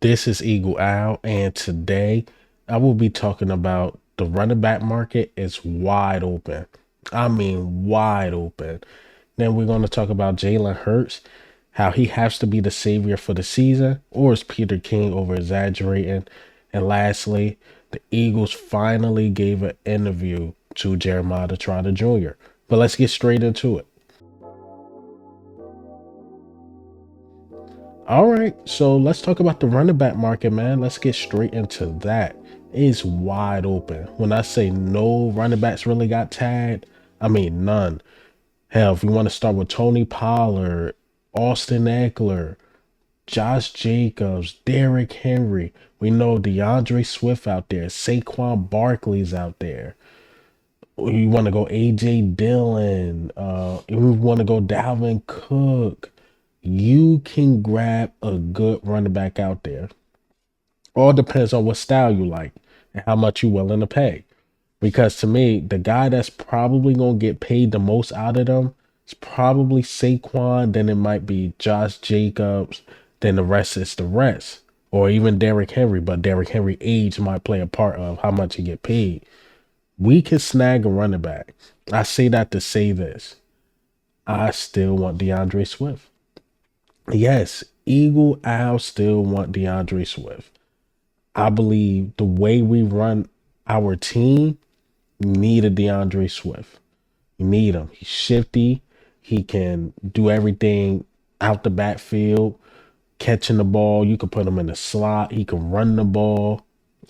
This is Eagle Owl, and today I will be talking about the running back market is wide open. I mean, wide open. Then we're going to talk about Jalen Hurts, how he has to be the savior for the season, or is Peter King over exaggerating? And lastly, the Eagles finally gave an interview to Jeremiah Trotter Jr. But let's get straight into it. All right, so let's talk about the running back market, man. Let's get straight into that. It's wide open. When I say no running backs really got tagged, I mean none. Hell, if you want to start with Tony Pollard, Austin Eckler, Josh Jacobs, Derrick Henry, we know DeAndre Swift out there, Saquon Barkley's out there. You want to go AJ Dillon, you want to go Dalvin Cook. You can grab a good running back out there. All depends on what style you like and how much you're willing to pay. Because to me, the guy that's probably going to get paid the most out of them is probably Saquon. Then it might be Josh Jacobs. Then the rest is the rest. Or even Derrick Henry. But Derrick Henry age might play a part of how much he get paid. We can snag a running back. I say that to say this. I still want DeAndre Swift. Yes, Eagle Owl still want DeAndre Swift. I believe the way we run our team, you need a DeAndre Swift. You need him. He's shifty. He can do everything out the backfield, catching the ball. You can put him in the slot. He can run the ball.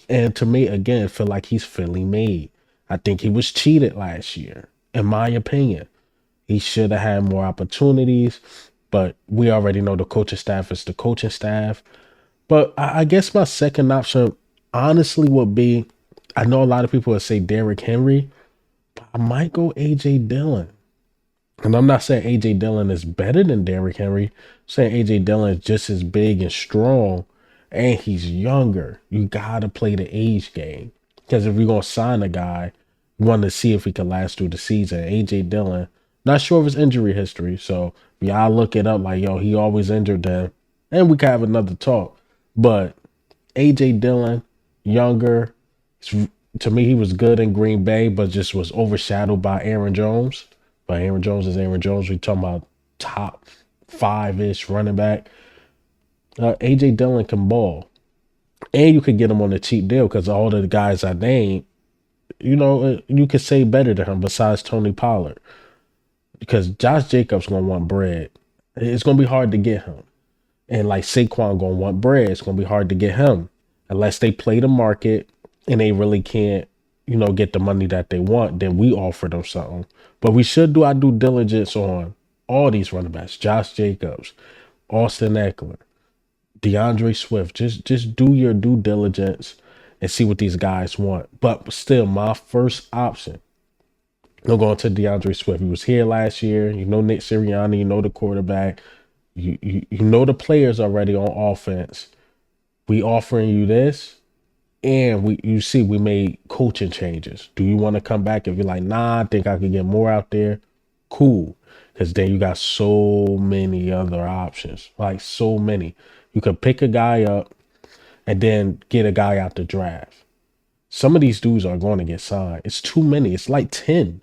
And to me, again, feel like he's Philly made. I think he was cheated last year, in my opinion. He should have had more opportunities, but we already know the coaching staff is the coaching staff. But I guess my second option honestly would be, I know a lot of people would say Derrick Henry, but I might go AJ Dillon. And I'm not saying AJ Dillon is better than Derrick Henry. I'm saying AJ Dillon is just as big and strong, and he's younger. You gotta play the age game. Because if you're gonna sign a guy, you want to see if he can last through the season. AJ Dillon, not sure of his injury history. So yeah, I look it up like, yo, he always injured then. And we can have another talk. But AJ Dillon, younger, to me, he was good in Green Bay, but just was overshadowed by Aaron Jones. But Aaron Jones is Aaron Jones. We talking about top five-ish running back. AJ Dillon can ball. And you could get him on a cheap deal because all the guys I named, you could say better than him besides Tony Pollard. Because Josh Jacobs going to want bread. It's going to be hard to get him. And like Saquon gonna want bread. It's gonna be hard to get him unless they play the market and they really can't, get the money that they want. Then we offer them something. But we should do our due diligence on all these running backs: Josh Jacobs, Austin Eckler, DeAndre Swift. Just do your due diligence and see what these guys want. But still, my first option, I'm going to DeAndre Swift. He was here last year. You know Nick Sirianni. You know the quarterback. You know the players already on offense. We offering you this, and we made coaching changes. Do you want to come back? If you're like, nah, I think I could get more out there, cool. Because then you got so many other options, like so many. You could pick a guy up and then get a guy out the draft. Some of these dudes are going to get signed. It's too many. It's like 10.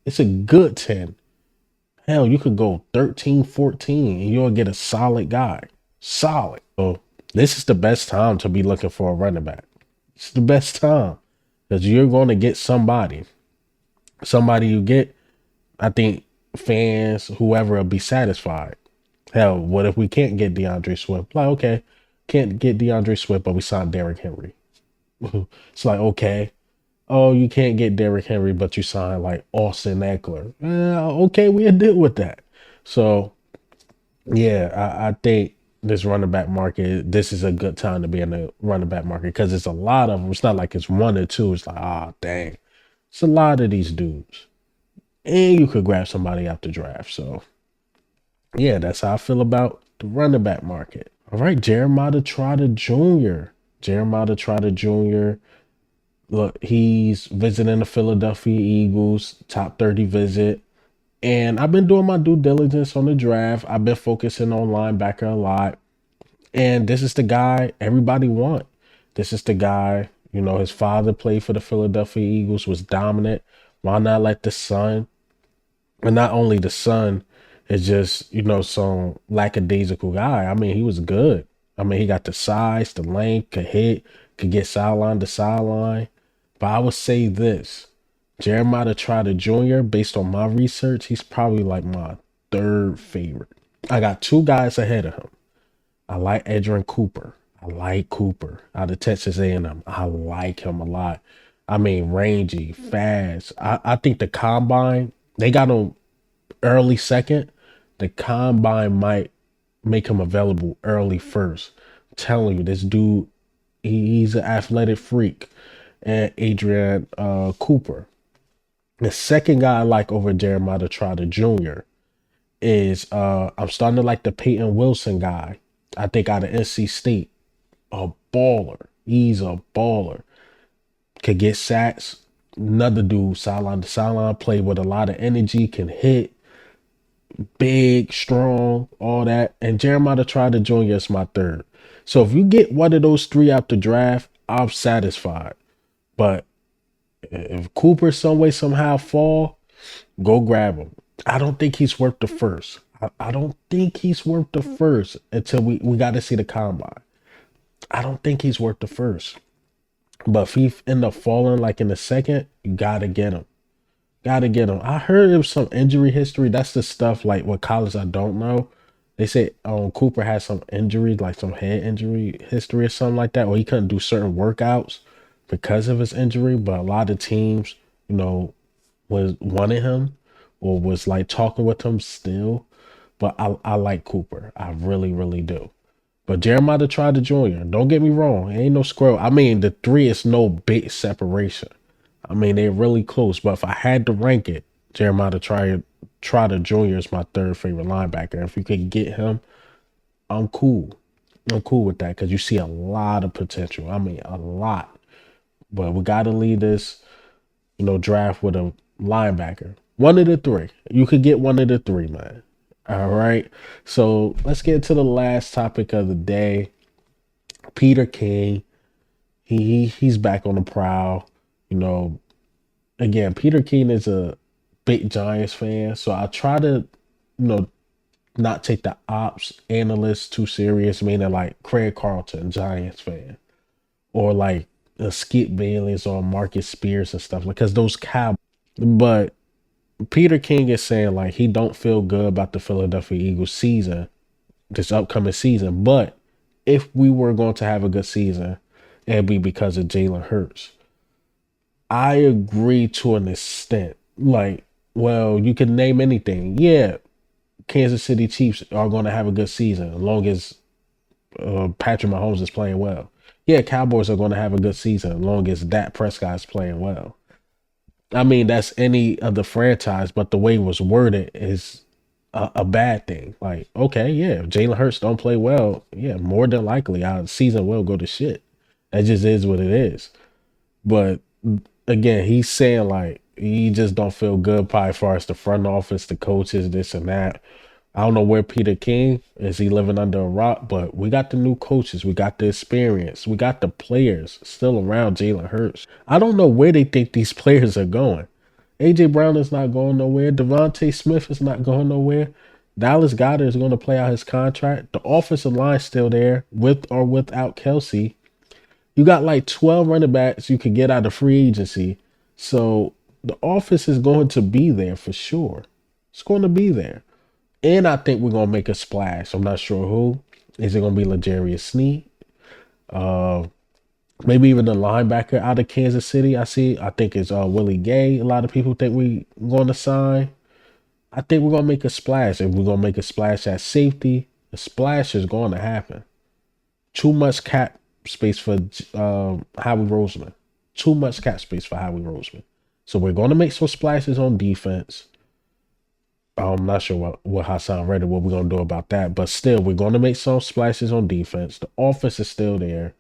It's a good 10. Hell, you could go 13, 14, and you'll get a solid guy. Solid. So this is the best time to be looking for a running back. It's the best time because you're going to get somebody. Somebody you get, I think fans, whoever, will be satisfied. Hell, what if we can't get DeAndre Swift? Like, okay, can't get DeAndre Swift, but we signed Derrick Henry. It's like, okay. Oh, you can't get Derrick Henry, but you sign like Austin Eckler. Okay, we'll deal with that. So, yeah, I think this running back market, this is a good time to be in the running back market because it's a lot of them. It's not like it's one or two. It's like, dang. It's a lot of these dudes. And you could grab somebody out the draft. So, yeah, that's how I feel about the running back market. All right, Jeremiah Trotter Jr. Jeremiah Trotter Jr. Look, he's visiting the Philadelphia Eagles, top 30 visit. And I've been doing my due diligence on the draft. I've been focusing on linebacker a lot. And this is the guy everybody want. This is the guy, his father played for the Philadelphia Eagles, was dominant. Why not let the son, and not only the son is just, some lackadaisical guy. I mean, he was good. I mean, he got the size, the length, could hit, could get sideline to sideline. But I would say this, Jeremiah Trotter Jr., based on my research, he's probably like my third favorite. I got two guys ahead of him. I like Edgerrin Cooper. I like Cooper out of Texas A&M. I like him a lot. I mean, rangy, fast. I think the combine, they got him early second. The combine might make him available early first. I'm telling you, this dude, he's an athletic freak. And Adrian Cooper. The second guy I like over Jeremiah Trotter Jr. is I'm starting to like the Peyton Wilson guy. I think out of NC State, a baller. He's a baller. Could get sacks. Another dude, sideline to sideline, play with a lot of energy, can hit, big, strong, all that. And Jeremiah Trotter Jr. is my third. So if you get one of those three out the draft, I'm satisfied. But if Cooper some way somehow fall, go grab him. I don't think he's worth the first. I don't think he's worth the first until we got to see the combine. I don't think he's worth the first. But if he end up falling like in the second, you gotta get him. Gotta get him. I heard there was some injury history. That's the stuff like what college I don't know. They said Cooper had some injury, like some head injury history or something like that, or he couldn't do certain workouts because of his injury. But a lot of teams, was wanting him or was like talking with him still. But I like Cooper. I really, really do. But Jeremiah Trotter Jr., don't get me wrong, ain't no squirrel. I mean, the three is no big separation. I mean, they're really close. But if I had to rank it, Jeremiah Trotter Jr. is my third favorite linebacker. If you could get him, I'm cool. I'm cool with that because you see a lot of potential. I mean, a lot. But we got to lead this, draft with a linebacker. One of the three. You could get one of the three, man. All right. So let's get to the last topic of the day. Peter King. He's back on the prowl. Again, Peter King is a big Giants fan. So I try to, not take the ops analysts too serious, meaning like Craig Carlton, Giants fan. Or like Skip Bayless or Marcus Spears and stuff, because those cow. But Peter King is saying like he don't feel good about the Philadelphia Eagles season, this upcoming season. But if we were going to have a good season, it'd be because of Jalen Hurts. I agree to an extent. Like, well, you can name anything. Yeah, Kansas City Chiefs are going to have a good season as long as Patrick Mahomes is playing well. Yeah, Cowboys are going to have a good season as long as Dak Prescott is playing well. I mean, that's any other franchise, but the way it was worded is a bad thing. Like, okay, yeah, if Jalen Hurts don't play well, yeah, more than likely our season will go to shit. That just is what it is. But again, he's saying like he just don't feel good probably as far as the front office, the coaches, this and that. I don't know where Peter King is. He living under a rock, but we got the new coaches, we got the experience, we got the players still around Jalen Hurts. I don't know where they think these players are going. AJ Brown is not going nowhere. Devontae Smith is not going nowhere. Dallas Goedert is going to play out his contract. The offensive line still there with or without Kelsey. You got like 12 running backs you could get out of free agency. So the offense is going to be there for sure. It's going to be there. And I think we're going to make a splash. I'm not sure who. Is it going to be L'Jarius Sneed? Maybe even the linebacker out of Kansas City. I think it's Willie Gay. A lot of people think we're going to sign. I think we're going to make a splash. If we're going to make a splash at safety, the splash is going to happen. Too much cap space for Howie Roseman. Too much cap space for Howie Roseman. So we're going to make some splashes on defense. I'm not sure what Hassan Reddick, what we're going to do about that. But still, we're going to make some splashes on defense. The offense is still there.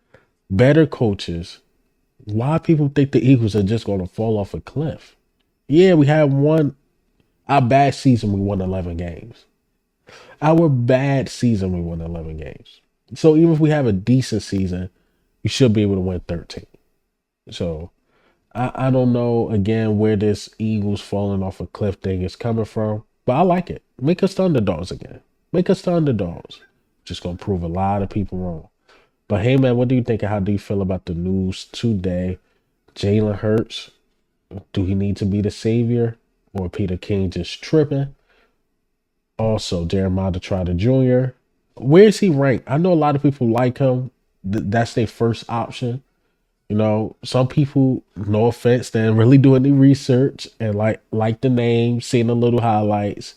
Better coaches. Why people think the Eagles are just going to fall off a cliff? Yeah, we had our bad season, we won 11 games. Our bad season, we won 11 games. So even if we have a decent season, you should be able to win 13. So I don't know again where this Eagles falling off a cliff thing is coming from, but I like it. Make us the underdogs again. Make us the underdogs. Just gonna prove a lot of people wrong. But hey man, what do you think and how do you feel about the news today? Jalen Hurts, do he need to be the savior? Or Peter King just tripping? Also, Jeremiah Trotter Jr. Where is he ranked? I know a lot of people like him. That's their first option. You know, some people, no offense, didn't really do any research and like the name, seeing the little highlights.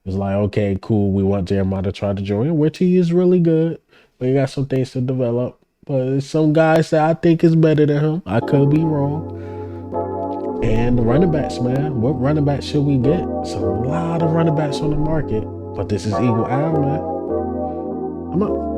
It's like, okay, cool. We want Jeremiah to try to join, which he is really good, but he got some things to develop. But there's some guys that I think is better than him. I could be wrong. And the running backs, man. What running backs should we get? It's a lot of running backs on the market, but this is Eagle Eye, man. I'm up.